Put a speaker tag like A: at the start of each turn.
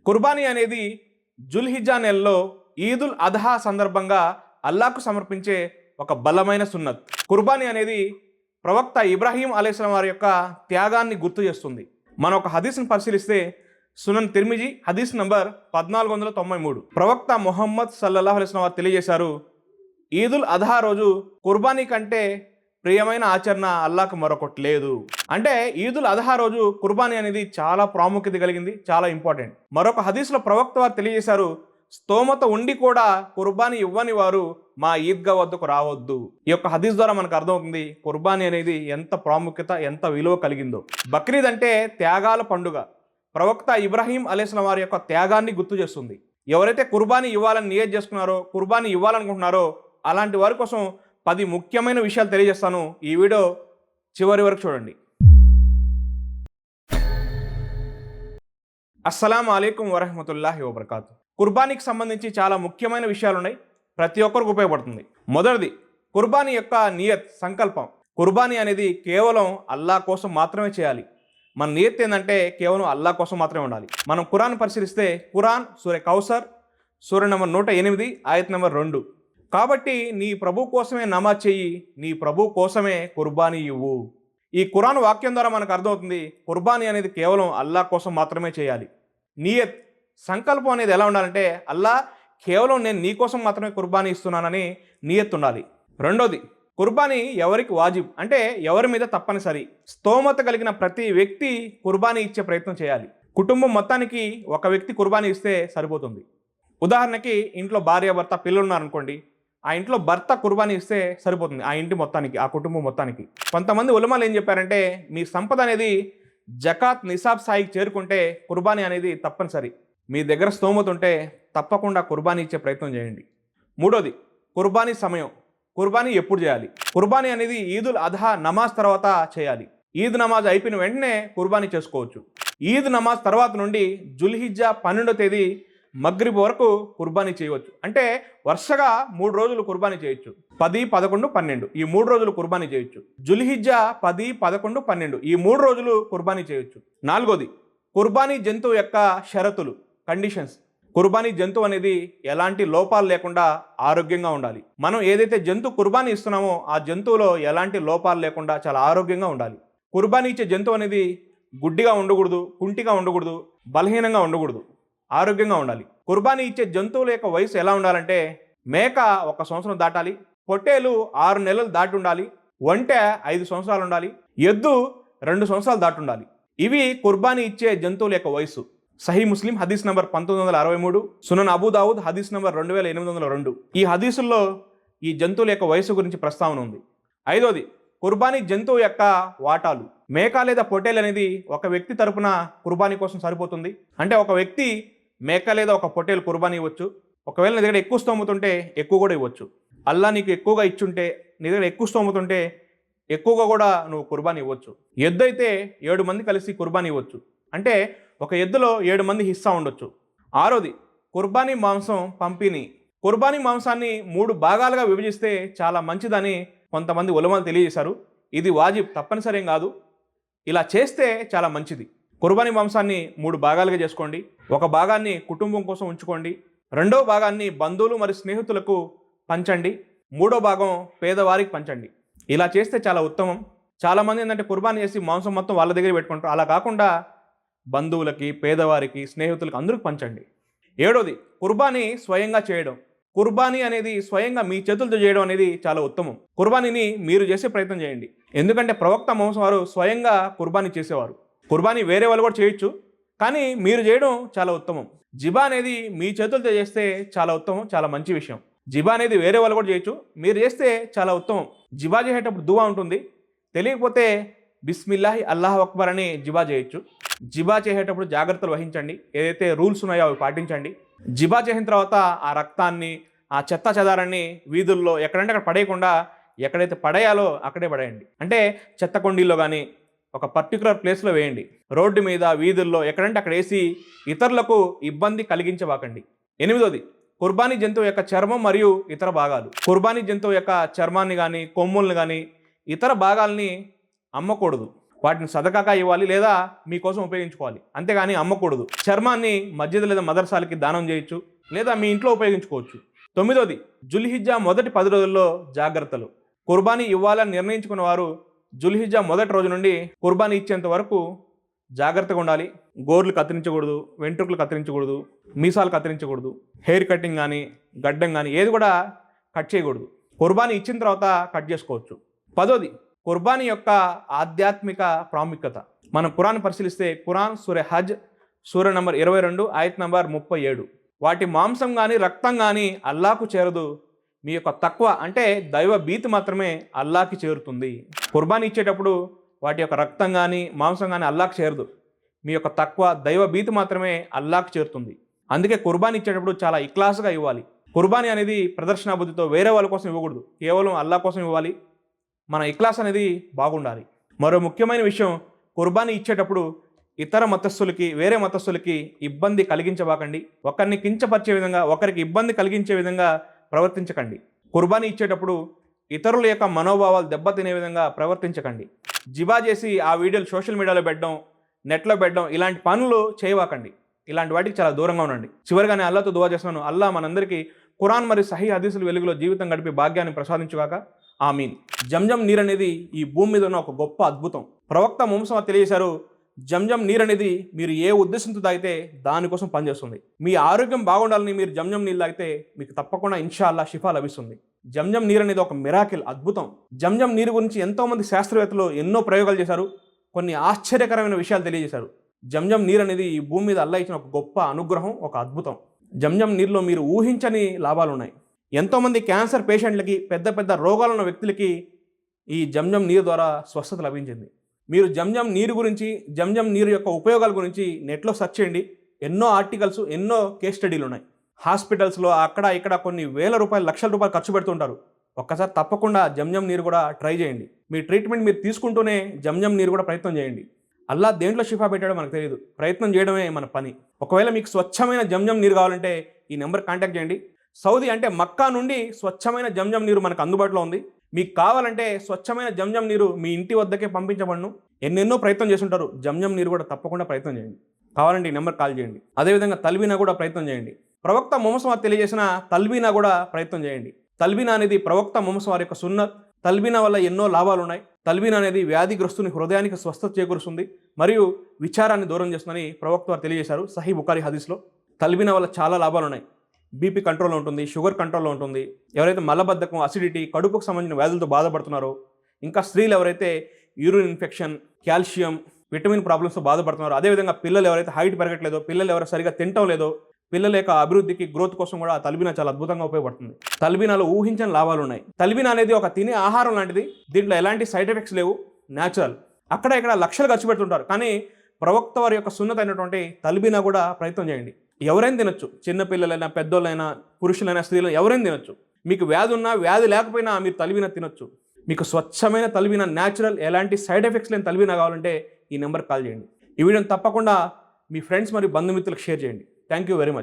A: కుర్బానీ అనేది జుల్హిజ్జా నెలలో ఈదుల్ అద్హా సందర్భంగా అల్లాహ్కు సమర్పించే ఒక బలమైన సున్నత్. కుర్బానీ అనేది ప్రవక్త ఇబ్రాహీం అలైహిస్సలాం వారి యొక్క త్యాగాన్ని గుర్తు చేస్తుంది. మనం ఒక హదీస్ని పరిశీలిస్తే సునన్ తిర్మిజీ హదీస్ నంబర్ 1493 ప్రవక్త ముహమ్మద్ సల్లల్లాహు అలైహి వసల్లం వారు తెలియజేశారు, ఈదుల్ అద్హా రోజు కుర్బానీ కంటే ప్రియమైన ఆచరణ అల్లాహ్కు మరొకటి లేదు. అంటే ఈదుల్ అద్హా రోజు కుర్బానీ అనేది చాలా ప్రాముఖ్యత కలిగింది, చాలా ఇంపార్టెంట్. మరొక హదీస్లో ప్రవక్త వారు తెలియజేశారు, స్తోమత ఉండి కూడా కుర్బానీ ఇవ్వని వారు మా ఈద్గా వద్దకు రావద్దు. ఈ యొక్క హదీస్ ద్వారా మనకు అర్థమవుతుంది కుర్బానీ అనేది ఎంత ప్రాముఖ్యత, ఎంత విలువ కలిగిందో. బక్రీద్ అంటే త్యాగాల పండుగ. ప్రవక్త ఇబ్రాహీం అలైహిస్సలాం వారి యొక్క త్యాగాన్ని గుర్తు చేస్తుంది. ఎవరైతే కుర్బానీ ఇవ్వాలని నియత్ చేసుకున్నారో, కుర్బానీ ఇవ్వాలనుకుంటున్నారో అలాంటి వారి కోసం 10 ముఖ్యమైన విషయాలు తెలియజేస్తాను. ఈ వీడియో చివరి వరకు చూడండి. అస్సలాము అలైకుం వరహ్మతుల్లాహి వబర్కాతు. కుర్బానీకి సంబంధించి చాలా ముఖ్యమైన విషయాలు ఉన్నాయి, ప్రతి ఒక్కరికి ఉపయోగపడుతుంది. మొదటిది కుర్బానీ యొక్క నియత్, సంకల్పం. కుర్బానీ అనేది కేవలం అల్లాహ్ కోసం మాత్రమే చేయాలి. మన నియత్ ఏంటంటే కేవలం అల్లాహ్ కోసం మాత్రమే ఉండాలి. మనం ఖురాన్ పరిశీలిస్తే ఖురాన్ సూర కౌసర్ సూర నంబర్ 108 ఆయత్ నంబర్ 2. కాబట్టి నీ ప్రభు కోసమే నమాజ్ చెయ్యి, నీ ప్రభు కోసమే కుర్బానీ ఇవ్వు. ఈ ఖురాన్ వాక్యం ద్వారా మనకు అర్థమవుతుంది కుర్బానీ అనేది కేవలం అల్లాహ్ కోసం మాత్రమే చేయాలి. నియత్, సంకల్పం అనేది ఎలా ఉండాలంటే అల్లాహ్ కేవలం నేను నీ కోసం మాత్రమే కుర్బానీ ఇస్తున్నానని నియత్ ఉండాలి. రెండోది కుర్బానీ ఎవరికి వాజిబ్ అంటే ఎవరి మీద తప్పనిసరి. స్తోమత కలిగిన ప్రతి వ్యక్తి కుర్బానీ ఇచ్చే ప్రయత్నం చేయాలి. కుటుంబం మొత్తానికి ఒక వ్యక్తి కుర్బానీ ఇస్తే సరిపోతుంది. ఉదాహరణకి ఇంట్లో భార్య భర్త పిల్లలు ఉన్నారనుకోండి, ఆ ఇంట్లో భర్త కుర్బానీ ఇస్తే సరిపోతుంది ఆ ఇంటి మొత్తానికి, ఆ కుటుంబం మొత్తానికి. కొంతమంది ఉలమాలు ఏం చెప్పారంటే మీ సంపద అనేది జకాత్ నిసాబ్ స్థాయికి చేరుకుంటే కుర్బానీ అనేది తప్పనిసరి. మీ దగ్గర స్తోమత ఉంటే తప్పకుండా కుర్బానీ ఇచ్చే ప్రయత్నం చేయండి. మూడోది కుర్బానీ సమయం. కుర్బానీ ఎప్పుడు చేయాలి? కుర్బానీ అనేది ఈదుల్ అద్హా నమాజ్ తర్వాత చేయాలి. ఈద్ నమాజ్ అయిపోయిన వెంటనే కుర్బానీ చేసుకోవచ్చు. ఈద్ నమాజ్ తర్వాత నుండి జుల్హిజ్జా 12వ తేదీ మగ్రిబ్ వరకు కుర్బానీ చేయవచ్చు. అంటే వరుసగా 3 రోజులు కుర్బానీ చేయొచ్చు. 10, 11, 12 ఈ 3 రోజులు కుర్బానీ చేయొచ్చు. జుల్హిజ్జా 10, 11, 12 ఈ 3 రోజులు కుర్బానీ చేయొచ్చు. నాలుగోది కుర్బానీ జంతువు యొక్క షరతులు, కండిషన్స్. కుర్బానీ జంతువు అనేది ఎలాంటి లోపాలు లేకుండా ఆరోగ్యంగా ఉండాలి. మనం ఏదైతే జంతువు కుర్బానీ ఇస్తున్నామో ఆ జంతువులో ఎలాంటి లోపాలు లేకుండా చాలా ఆరోగ్యంగా ఉండాలి. కుర్బానీ ఇచ్చే జంతువు అనేది గుడ్డిగా ఉండకూడదు, కుంటిగా ఉండకూడదు, బలహీనంగా ఉండకూడదు, ఆరోగ్యంగా ఉండాలి. కుర్బానీ ఇచ్చే జంతువుల యొక్క వయసు ఎలా ఉండాలంటే మేక 1 సంవత్సరం దాటాలి, పొట్టేలు 6 నెలలు దాటి ఉండాలి, ఒంటె 5 సంవత్సరాలు ఉండాలి, ఎద్దు 2 సంవత్సరాలు దాటి ఉండాలి. ఇవి కుర్బానీ ఇచ్చే జంతువుల యొక్క వయసు. సహీ ముస్లిం హదీస్ నంబర్ 1963, సునన్ అబూ దావుద్ హదీస్ నంబర్ 2802. ఈ హదీసుల్లో ఈ జంతువుల యొక్క వయసు గురించి ప్రస్తావన ఉంది. ఐదోది కుర్బానీ జంతువు యొక్క వాటాలు. మేక లేదా పొట్టేలు అనేది ఒక వ్యక్తి తరపున కుర్బానీ కోసం సరిపోతుంది. అంటే ఒక వ్యక్తి మేక లేదా ఒక పొట్టేలు కుర్బానీ ఇవ్వచ్చు. ఒకవేళ నీ దగ్గర ఎక్కువ స్తోమతుంటే ఎక్కువ కూడా ఇవ్వచ్చు. అల్లా నీకు ఎక్కువగా ఇచ్చుంటే, నీ దగ్గర ఎక్కువ స్తోమతుంటే ఎక్కువగా కూడా నువ్వు కుర్బానీ ఇవ్వచ్చు. ఎద్దు అయితే 7 మంది కలిసి కుర్బానీ ఇవ్వచ్చు. అంటే ఒక ఎద్దులో 7 మంది హిస్సా ఉండొచ్చు. ఆరోది కుర్బానీ మాంసం పంపిణీ. కుర్బానీ మాంసాన్ని 3 భాగాలుగా విభజిస్తే చాలా మంచిదని కొంతమంది ఉలమాలు తెలియజేశారు. ఇది వాజిబ్, తప్పనిసరి ఏం కాదు. ఇలా చేస్తే చాలా మంచిది. కుర్బానీ మాంసాన్ని 3 భాగాలుగా చేసుకోండి. ఒక భాగాన్ని కుటుంబం కోసం ఉంచుకోండి, 2వ భాగాన్ని బంధువులు మరియు స్నేహితులకు పంచండి, 3వ భాగం పేదవారికి పంచండి. ఇలా చేస్తే చాలా ఉత్తమం. చాలామంది ఏంటంటే కుర్బానీ చేసి మాంసం మొత్తం వాళ్ళ దగ్గర పెట్టుకుంటారు. అలా కాకుండా బంధువులకి, పేదవారికి, స్నేహితులకు అందరికి పంచండి. 7వది కుర్బానీ స్వయంగా చేయడం. కుర్బానీ అనేది స్వయంగా మీ చేతులతో చేయడం అనేది చాలా ఉత్తమం. కుర్బానీని మీరు చేసే ప్రయత్నం చేయండి. ఎందుకంటే ప్రవక్త ముహమ్మద్ వారు స్వయంగా కుర్బానీ చేసేవారు. కుర్బానీ వేరే వాళ్ళు కూడా చేయొచ్చు, కానీ మీరు చేయడం చాలా ఉత్తమం. జిబా అనేది మీ చేతులతో చేస్తే చాలా ఉత్తమం, చాలా మంచి విషయం. జిబా అనేది వేరే వాళ్ళు కూడా చేయొచ్చు, మీరు చేస్తే చాలా ఉత్తమం. జిబా చేసేటప్పుడు దువా ఉంటుంది, తెలియకపోతే బిస్మిల్లాహి అల్లాహు అక్బర్ అని జిబా చేయొచ్చు. జిబా చేసేటప్పుడు జాగ్రత్తలు వహించండి, ఏదైతే రూల్స్ ఉన్నాయో అవి పాటించండి. జిబా చేసిన తర్వాత ఆ రక్తాన్ని, ఆ చెత్త చెదారాన్ని వీధుల్లో ఎక్కడంటే అక్కడ పడేయకుండా ఎక్కడైతే పడేయాలో అక్కడే పడేయండి. అంటే చెత్త కొండీల్లో కానీ ఒక పర్టికులర్ ప్లేస్లో వేయండి. రోడ్డు మీద, వీధుల్లో ఎక్కడంటే అక్కడ వేసి ఇతరులకు ఇబ్బంది కలిగించబాకండి. 8వది కుర్బానీ జంతువు యొక్క చర్మం మరియు ఇతర భాగాలు. కుర్బానీ జంతువు యొక్క చర్మాన్ని కానీ, కొమ్ముల్ని కానీ, ఇతర భాగాల్ని అమ్మకూడదు. వాటిని సదకాగా ఇవ్వాలి లేదా మీకోసం ఉపయోగించుకోవాలి, అంతేగాని అమ్మకూడదు. చర్మాన్ని మస్జిద్ లేదా మదర్సాలకి దానం చేయొచ్చు లేదా మీ ఇంట్లో ఉపయోగించుకోవచ్చు. 9వది జుల్హిజ్జా మొదటి 10 రోజుల్లో జాగ్రత్తలు. కుర్బానీ ఇవ్వాలని నిర్ణయించుకున్న వారు జుల్హిజ్జా మొదటి రోజు నుండి కుర్బానీ ఇచ్చేంత వరకు జాగ్రత్తగా ఉండాలి. గోర్లు కత్తిరించకూడదు, వెంట్రుకలు కత్తిరించకూడదు, మీసాలు కత్తిరించకూడదు, హెయిర్ కటింగ్ కానీ గడ్డం కానీ ఏది కూడా కట్ చేయకూడదు. కుర్బానీ ఇచ్చిన తర్వాత కట్ చేసుకోవచ్చు. 10వది కుర్బానీ యొక్క ఆధ్యాత్మిక ప్రాముఖ్యత. మనం ఖురాన్ పరిశీలిస్తే ఖురాన్ సూర హజ్ సూర నంబర్ 22 ఆయత్ నంబర్ 37, వాటి మాంసం కానీ రక్తం కానీ అల్లాకు చేరదు, మీ యొక్క తక్వ అంటే దైవ భీతి మాత్రమే అల్లాకి చేరుతుంది. కుర్బానీ ఇచ్చేటప్పుడు వాటి యొక్క రక్తం కానీ మాంసం కానీ అల్లాకు చేరదు, మీ యొక్క తక్వ దైవ భీతి మాత్రమే అల్లాకు చేరుతుంది. అందుకే కుర్బానీ ఇచ్చేటప్పుడు చాలా ఇఖ్లాస్గా ఇవ్వాలి. కుర్బానీ అనేది ప్రదర్శనా బుద్ధితో వేరే వాళ్ళ కోసం ఇవ్వకూడదు, కేవలం అల్లా కోసం ఇవ్వాలి. మన ఇఖ్లాస్ అనేది బాగుండాలి. మరో ముఖ్యమైన విషయం, కుర్బానీ ఇచ్చేటప్పుడు ఇతర మతస్థులకి వేరే మతస్థులకి ఇబ్బంది కలిగించబాకండి. ఒకరిని కించపరిచే విధంగా ఒకరికి ఇబ్బంది కలిగించే విధంగా ప్రవర్తించకండి. కుర్బానీ ఇచ్చేటప్పుడు ఇతరుల యొక్క మనోభావాలు దెబ్బతినే విధంగా ప్రవర్తించకండి. జిబా చేసి ఆ వీడియోలు సోషల్ మీడియాలో పెట్టడం, నెట్లో పెట్టడం ఇలాంటి పనులు చేయవాకండి. ఇలాంటి వాటికి చాలా దూరంగా ఉండండి. చివరిగానే అల్లాతో దువా చేస్తున్నాను, అల్లా మనందరికీ ఖురాన్ మరియు సహీ హదీసుల వెలుగులో జీవితం గడిపే భాగ్యాన్ని ప్రసాదించుగాక. ఆమీన్. జంజం నీరు అనేది ఈ భూమి మీద ఉన్న ఒక గొప్ప అద్భుతం. ప్రవక్త ముహమ్మద్ తెలియజేశారు, జంజం నీరు అనేది మీరు ఏ ఉద్దేశంతో తాగితే దానికోసం పనిచేస్తుంది. మీ ఆరోగ్యం బాగుండాలని మీరు జంజం నీళ్ళు తాగితే మీకు తప్పకుండా ఇన్షా అల్లా షిఫా లభిస్తుంది. జంజం నీరు అనేది ఒక మిరాకిల్, అద్భుతం. జంజం నీరు గురించి ఎంతోమంది శాస్త్రవేత్తలు ఎన్నో ప్రయోగాలు చేశారు, కొన్ని ఆశ్చర్యకరమైన విషయాలు తెలియజేశారు. జంజం నీరు అనేది ఈ భూమి మీద అల్లా ఇచ్చిన ఒక గొప్ప అనుగ్రహం, ఒక అద్భుతం. జంజం నీరులో మీరు ఊహించని లాభాలు ఉన్నాయి. ఎంతోమంది క్యాన్సర్ పేషెంట్లకి, పెద్ద పెద్ద రోగాలున్న వ్యక్తులకి ఈ జంజం నీరు ద్వారా స్వస్థత లభించింది. మీరు జంజం నీరు గురించి, జంజం నీరు యొక్క ఉపయోగాల గురించి నెట్లో సెర్చ్ చేయండి. ఎన్నో ఆర్టికల్స్, ఎన్నో కేస్ స్టడీలు ఉన్నాయి. హాస్పిటల్స్లో అక్కడ ఇక్కడ కొన్ని వేల రూపాయలు, లక్షల రూపాయలు ఖర్చు పెడుతుంటారు. ఒక్కసారి తప్పకుండా జంజం నీరు కూడా ట్రై చేయండి. మీ ట్రీట్మెంట్ మీరు తీసుకుంటూనే జంజం నీరు కూడా ప్రయత్నం చేయండి. అల్లా దేంట్లో షిఫా పెట్టాడో మనకు తెలియదు, ప్రయత్నం చేయడమే మన పని. ఒకవేళ మీకు స్వచ్ఛమైన జంజం నీరు కావాలంటే ఈ నెంబర్ కాంటాక్ట్ చేయండి. సౌదీ అంటే మక్కా నుండి స్వచ్ఛమైన జంజం నీరు మనకు అందుబాటులో ఉంది. మీకు కావాలంటే స్వచ్ఛమైన జంజం నీరు మీ ఇంటి వద్దకే పంపించబడును. ఎన్నెన్నో ప్రయత్నం చేస్తుంటారు, జంజం నీరు కూడా తప్పకుండా ప్రయత్నం చేయండి. కావాలంటే ఈ నెంబర్ కాల్ చేయండి. అదేవిధంగా తల్బీనా కూడా ప్రయత్నం చేయండి. ప్రవక్త ముహమ్మద్ తెలియజేసిన తల్బీనా కూడా ప్రయత్నం చేయండి. తల్బీనా అనేది ప్రవక్త ముహమ్మద్ యొక్క సున్నత్. తల్బీనా వల్ల ఎన్నో లాభాలు ఉన్నాయి. తల్బీనా అనేది వ్యాధిగ్రస్తుని హృదయానికి స్వస్థత చేకూరుస్తుంది మరియు విచారాన్ని దూరం చేస్తుందని ప్రవక్త వారు తెలియజేశారు సహీ బుఖారీ హదీస్లో. తల్బీనా వల్ల చాలా లాభాలు ఉన్నాయి. బీపీ కంట్రోల్లో ఉంటుంది, షుగర్ కంట్రోల్లో ఉంటుంది. ఎవరైతే మలబద్ధకం, అసిడిటీ, కడుపుకు సంబంధించిన వ్యాధులతో బాధపడుతున్నారో, ఇంకా స్త్రీలు ఎవరైతే యూరిన్ ఇన్ఫెక్షన్, కాల్షియం, విటమిన్ ప్రాబ్లమ్స్తో బాధపడుతున్నారో, అదేవిధంగా పిల్లలు ఎవరైతే హైట్ పెరగట్లేదో, పిల్లలు ఎవరైతే సరిగా తినటం లేదో, పిల్లల యొక్క అభివృద్ధికి, గ్రోత్ కోసం కూడా తల్బీనా చాలా అద్భుతంగా ఉపయోగపడుతుంది. తల్బీనాలో ఊహించని లాభాలు ఉన్నాయి. తల్బీనా అనేది ఒక తినే ఆహారం లాంటిది. దీంట్లో ఎలాంటి సైడ్ ఎఫెక్ట్స్ లేవు, న్యాచురల్. అక్కడ ఇక్కడ లక్షలు ఖర్చు పెడుతుంటారు, కానీ ప్రవక్త వారి యొక్క సున్నత అయినటువంటి తల్బీనా కూడా ప్రయత్నం చేయండి. ఎవరైనా తినొచ్చు, చిన్నపిల్లలైనా, పెద్దోళ్ళైనా, పురుషులైనా, స్త్రీలైనా ఎవరైనా తినొచ్చు. మీకు వ్యాధి ఉన్నా, వ్యాధి లేకపోయినా మీరు తల్బీనా తినొచ్చు. మీకు స్వచ్ఛమైన తల్బీనా, న్యాచురల్, ఎలాంటి సైడ్ ఎఫెక్ట్స్ లేని తల్బీనా కావాలంటే ఈ నెంబర్కి కాల్ చేయండి. ఈ వీడియోని తప్పకుండా మీ ఫ్రెండ్స్ మరియు బంధుమిత్రులకు షేర్ చేయండి. Thank you very much.